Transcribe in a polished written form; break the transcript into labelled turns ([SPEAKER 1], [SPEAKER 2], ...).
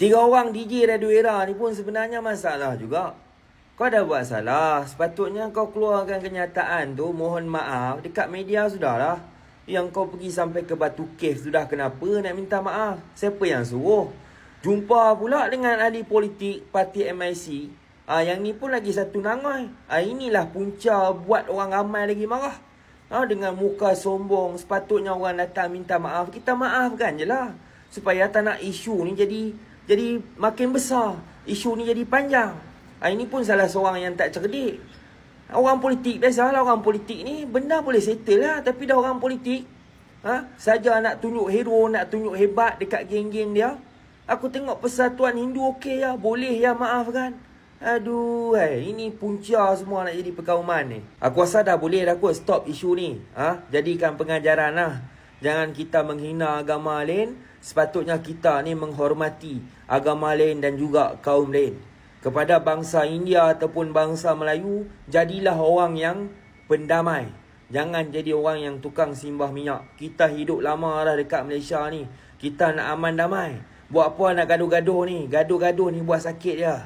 [SPEAKER 1] 3 orang DJ Radio Era ni pun sebenarnya masalah juga. Kau dah buat salah. Sepatutnya kau keluarkan kenyataan tu, mohon maaf dekat media sudahlah. Yang kau pergi sampai ke Batu Cave sudah, kenapa nak minta maaf? Siapa yang suruh? Jumpa pula dengan ahli politik parti MIC. Yang ni pun lagi satu nangai. Inilah punca buat orang ramai lagi marah. Dengan muka sombong, sepatutnya orang datang minta maaf, kita maafkan je lah. Supaya tak nak isu ni jadi makin besar. Isu ni jadi panjang. Ini pun salah seorang yang tak cerdik. Orang politik, biasalah orang politik ni benda boleh settle lah. Tapi dah orang politik saja nak tunjuk hero, nak tunjuk hebat dekat geng-geng dia. Aku tengok Persatuan Hindu okey ya, boleh ya maafkan. Aduh, ini punca semua nak jadi perkauman ni. Aku rasa dah boleh dah kot stop isu ni. Jadikan pengajaran lah. Jangan kita menghina agama lain. Sepatutnya kita ni menghormati agama lain dan juga kaum lain. Kepada bangsa India ataupun bangsa Melayu, jadilah orang yang pendamai. Jangan jadi orang yang tukang simbah minyak. Kita hidup lama dah dekat Malaysia ni. Kita nak aman damai. Buat apa nak gaduh-gaduh ni? Gaduh-gaduh ni buat sakit je.